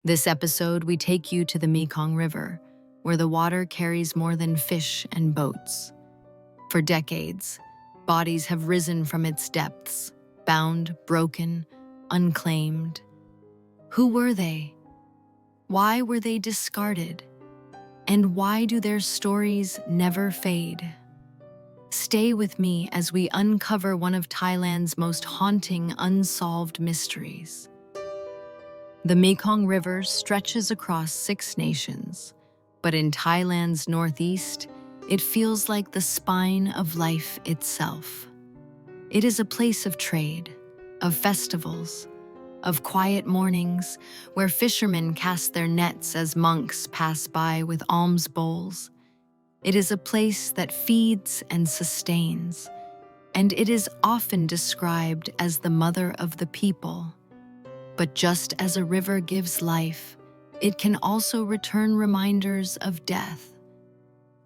This episode, we take you to the Mekong River, where the water carries more than fish and boats. For decades, bodies have risen from its depths, bound, broken, unclaimed. Who were they? Why were they discarded? And why do their stories never fade? Stay with me as we uncover one of Thailand's most haunting unsolved mysteries. The Mekong River stretches across 6 nations, but in Thailand's northeast, it feels like the spine of life itself. It is a place of trade, of festivals, of quiet mornings where fishermen cast their nets as monks pass by with alms bowls. It is a place that feeds and sustains, and it is often described as the mother of the people. But just as a river gives life, it can also return reminders of death.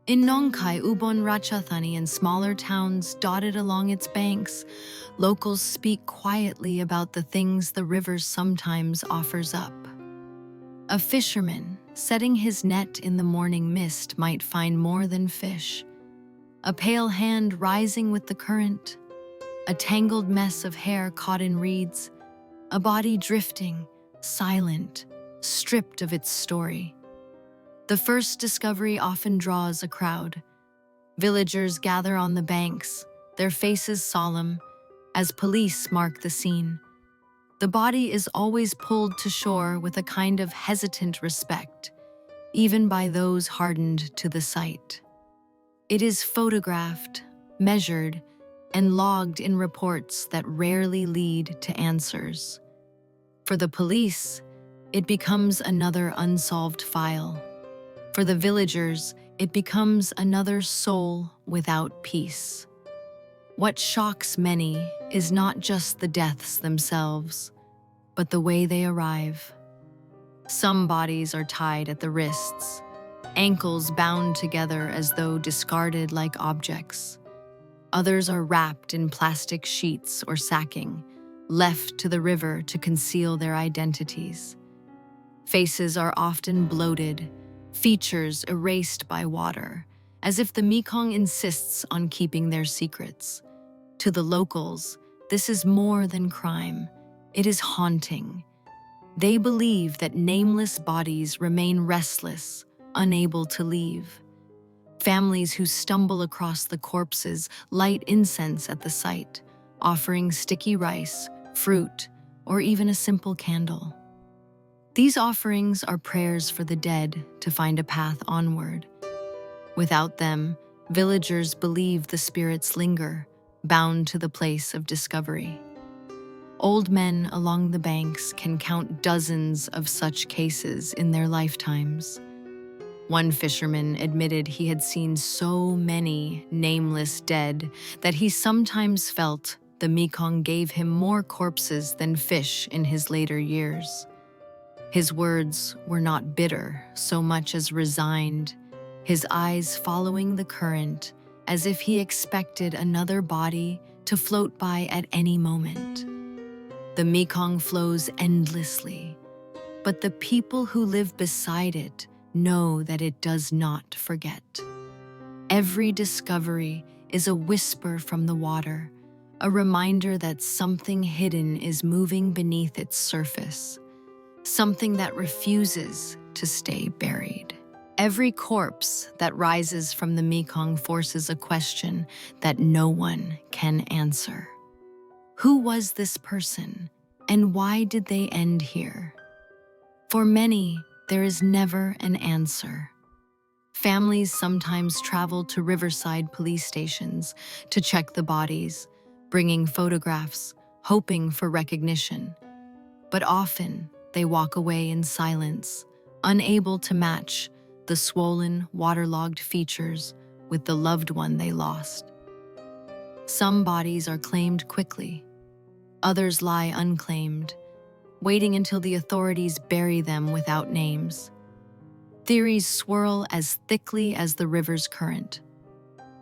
In Nong Khai, Ubon Ratchathani, and smaller towns dotted along its banks, locals speak quietly about the things the river sometimes offers up. A fisherman, setting his net in the morning mist, might find more than fish. A pale hand rising with the current, a tangled mess of hair caught in reeds, a body drifting, silent, stripped of its story. The first discovery often draws a crowd. Villagers gather on the banks, their faces solemn, as police mark the scene. The body is always pulled to shore with a kind of hesitant respect, even by those hardened to the sight. It is photographed, measured, and logged in reports that rarely lead to answers. For the police, it becomes another unsolved file. For the villagers, it becomes another soul without peace. What shocks many is not just the deaths themselves, but the way they arrive. Some bodies are tied at the wrists, ankles bound together as though discarded like objects. Others are wrapped in plastic sheets or sacking, left to the river to conceal their identities. Faces are often bloated, features erased by water, as if the Mekong insists on keeping their secrets. To the locals, this is more than crime. It is haunting. They believe that nameless bodies remain restless, unable to leave. Families who stumble across the corpses light incense at the site, offering sticky rice, fruit, or even a simple candle. These offerings are prayers for the dead to find a path onward. Without them, villagers believe the spirits linger, bound to the place of discovery. Old men along the banks can count dozens of such cases in their lifetimes. One fisherman admitted he had seen so many nameless dead that he sometimes felt the Mekong gave him more corpses than fish in his later years. His words were not bitter so much as resigned, his eyes following the current as if he expected another body to float by at any moment. The Mekong flows endlessly, but the people who live beside it know that it does not forget. Every discovery is a whisper from the water, a reminder that something hidden is moving beneath its surface, something that refuses to stay buried. Every corpse that rises from the Mekong forces a question that no one can answer. Who was this person, and why did they end here? For many, there is never an answer. Families sometimes travel to riverside police stations to check the bodies, bringing photographs, hoping for recognition. But often, they walk away in silence, unable to match the swollen, waterlogged features with the loved one they lost. Some bodies are claimed quickly. Others lie unclaimed, waiting until the authorities bury them without names. Theories swirl as thickly as the river's current.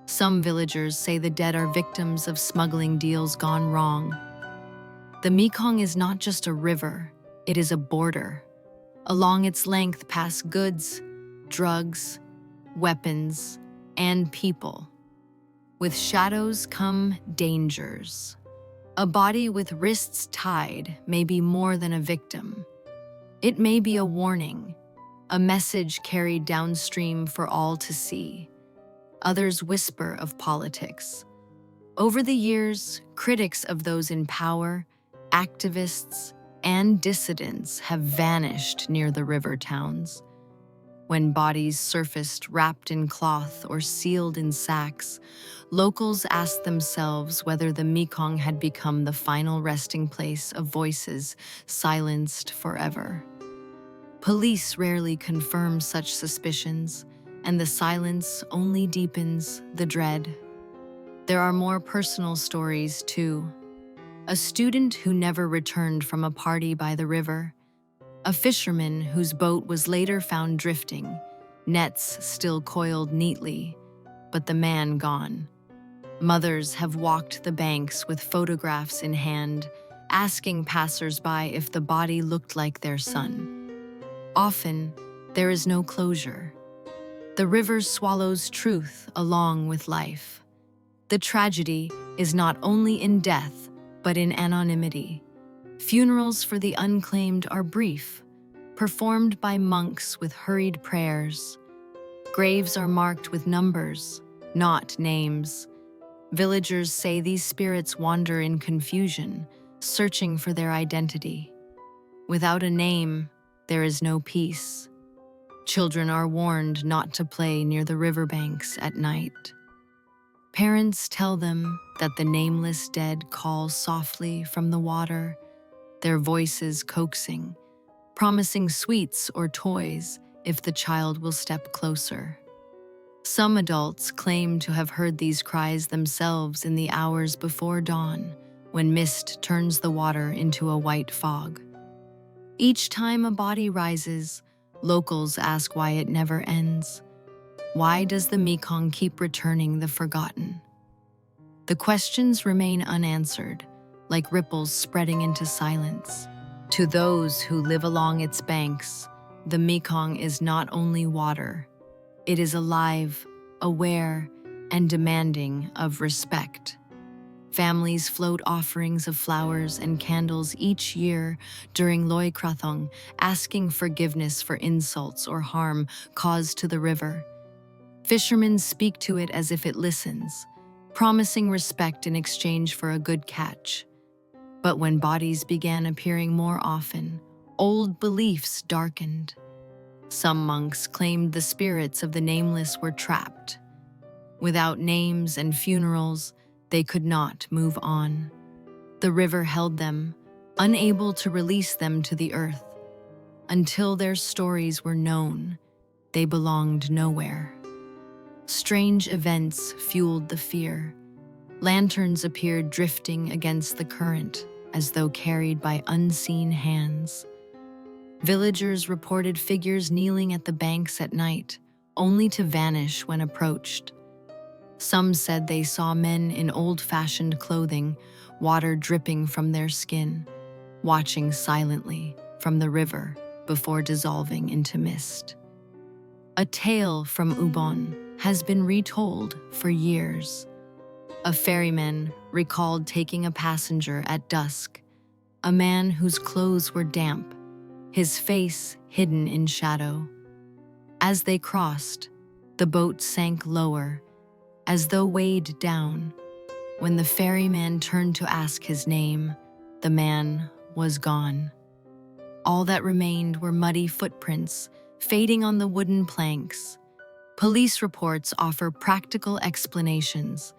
Some villagers say the dead are victims of smuggling deals gone wrong. The Mekong is not just a river, it is a border, Along its length pass goods, drugs, weapons, and people. With shadows come dangers. A body with wrists tied may be more than a victim. It may be a warning, a message carried downstream for all to see. Others whisper of politics. Over the years, critics of those in power, activists, and dissidents have vanished near the river towns. When bodies surfaced wrapped in cloth or sealed in sacks, locals asked themselves whether the Mekong had become the final resting place of voices silenced forever. Police rarely confirm such suspicions, and the silence only deepens the dread. There are more personal stories, too. A student who never returned from a party by the river, a fisherman whose boat was later found drifting, nets still coiled neatly, but the man gone. Mothers have walked the banks with photographs in hand, asking passers-by if the body looked like their son. Often, there is no closure. The river swallows truth along with life. The tragedy is not only in death, but in anonymity. Funerals for the unclaimed are brief, performed by monks with hurried prayers. Graves are marked with numbers, not names. Villagers say these spirits wander in confusion, searching for their identity. Without a name, there is no peace. Children are warned not to play near the riverbanks at night. Parents tell them that the nameless dead call softly from the water, their voices coaxing, promising sweets or toys if the child will step closer. Some adults claim to have heard these cries themselves in the hours before dawn, when mist turns the water into a white fog. Each time a body rises, locals ask why it never ends. Why does the Mekong keep returning the forgotten? The questions remain unanswered, like ripples spreading into silence. To those who live along its banks, the Mekong is not only water. It is alive, aware, and demanding of respect. Families float offerings of flowers and candles each year during Loy Krathong, asking forgiveness for insults or harm caused to the river. Fishermen speak to it as if it listens, promising respect in exchange for a good catch. But when bodies began appearing more often, old beliefs darkened. Some monks claimed the spirits of the nameless were trapped. Without names and funerals, they could not move on. The river held them, unable to release them to the earth. Until their stories were known, they belonged nowhere. Strange events fueled the fear. Lanterns appeared drifting against the current, as though carried by unseen hands. Villagers reported figures kneeling at the banks at night, only to vanish when approached. Some said they saw men in old-fashioned clothing, water dripping from their skin, watching silently from the river before dissolving into mist. A tale from Ubon has been retold for years. A ferryman recalled taking a passenger at dusk, a man whose clothes were damp, his face hidden in shadow. As they crossed, the boat sank lower, as though weighed down. When the ferryman turned to ask his name, the man was gone. All that remained were muddy footprints, fading on the wooden planks. Police reports offer practical explanations.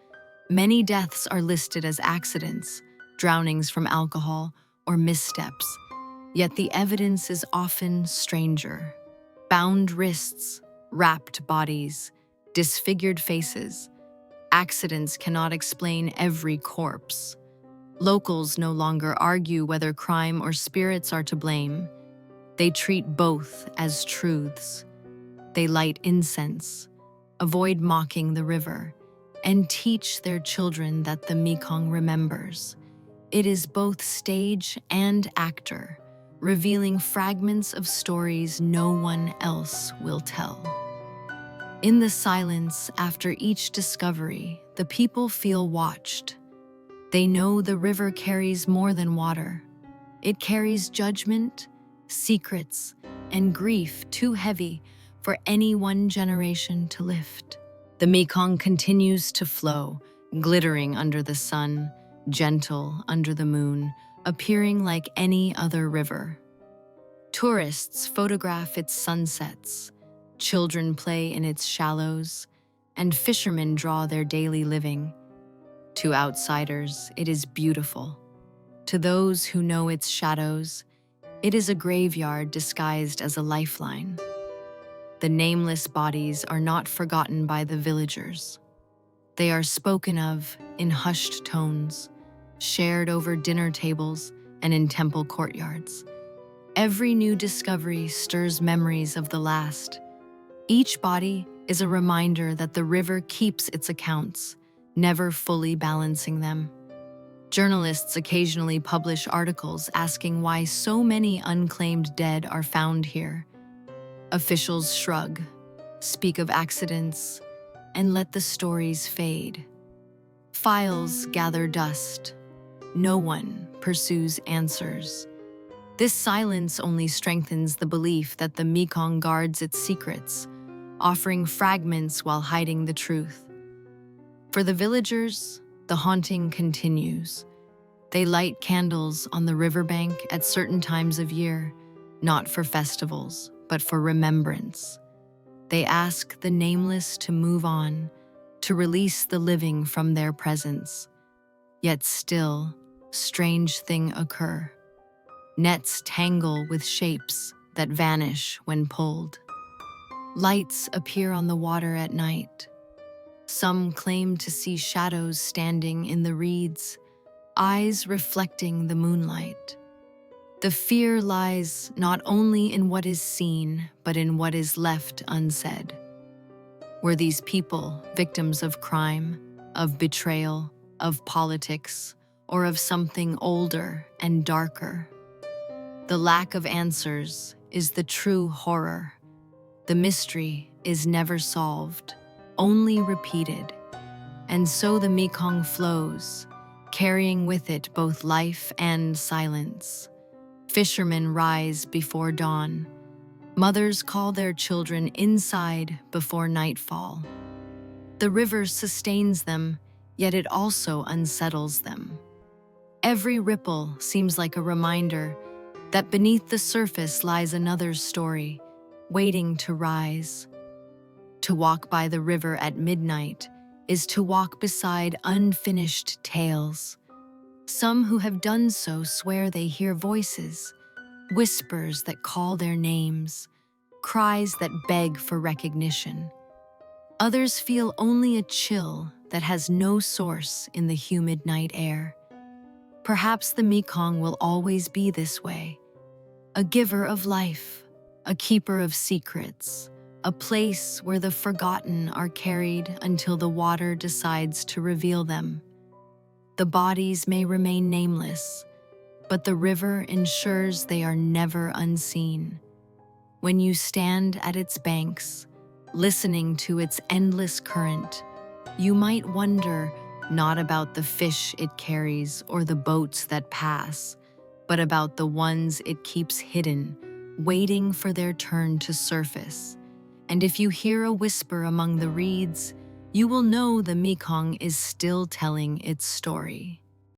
Many deaths are listed as accidents, drownings from alcohol, or missteps. Yet the evidence is often stranger. Bound wrists, wrapped bodies, disfigured faces. Accidents cannot explain every corpse. Locals no longer argue whether crime or spirits are to blame. They treat both as truths. They light incense, avoid mocking the river, and teach their children that the Mekong remembers. It is both stage and actor, revealing fragments of stories no one else will tell. In the silence after each discovery, the people feel watched. They know the river carries more than water. It carries judgment, secrets, and grief too heavy for any one generation to lift. The Mekong continues to flow, glittering under the sun, gentle under the moon, appearing like any other river. Tourists photograph its sunsets, children play in its shallows, and fishermen draw their daily living. To outsiders, it is beautiful. To those who know its shadows, it is a graveyard disguised as a lifeline. The nameless bodies are not forgotten by the villagers. They are spoken of in hushed tones, shared over dinner tables and in temple courtyards. Every new discovery stirs memories of the last. Each body is a reminder that the river keeps its accounts, never fully balancing them. Journalists occasionally publish articles asking why so many unclaimed dead are found here. Officials shrug, speak of accidents, and let the stories fade. Files gather dust. No one pursues answers. This silence only strengthens the belief that the Mekong guards its secrets, offering fragments while hiding the truth. For the villagers, the haunting continues. They light candles on the riverbank at certain times of year, not for festivals, but for remembrance. They ask the nameless to move on, to release the living from their presence. Yet still, strange things occur. Nets tangle with shapes that vanish when pulled. Lights appear on the water at night. Some claim to see shadows standing in the reeds, eyes reflecting the moonlight. The fear lies not only in what is seen, but in what is left unsaid. Were these people victims of crime, of betrayal, of politics, or of something older and darker? The lack of answers is the true horror. The mystery is never solved, only repeated. And so the Mekong flows, carrying with it both life and silence. Fishermen rise before dawn. Mothers call their children inside before nightfall. The river sustains them, yet it also unsettles them. Every ripple seems like a reminder that beneath the surface lies another story, waiting to rise. To walk by the river at midnight is to walk beside unfinished tales. Some who have done so swear they hear voices, whispers that call their names, cries that beg for recognition. Others feel only a chill that has no source in the humid night air. Perhaps the Mekong will always be this way, a giver of life, a keeper of secrets, a place where the forgotten are carried until the water decides to reveal them. The bodies may remain nameless, but the river ensures they are never unseen. When you stand at its banks, listening to its endless current, you might wonder not about the fish it carries or the boats that pass, but about the ones it keeps hidden, waiting for their turn to surface. And if you hear a whisper among the reeds, you will know the Mekong is still telling its story.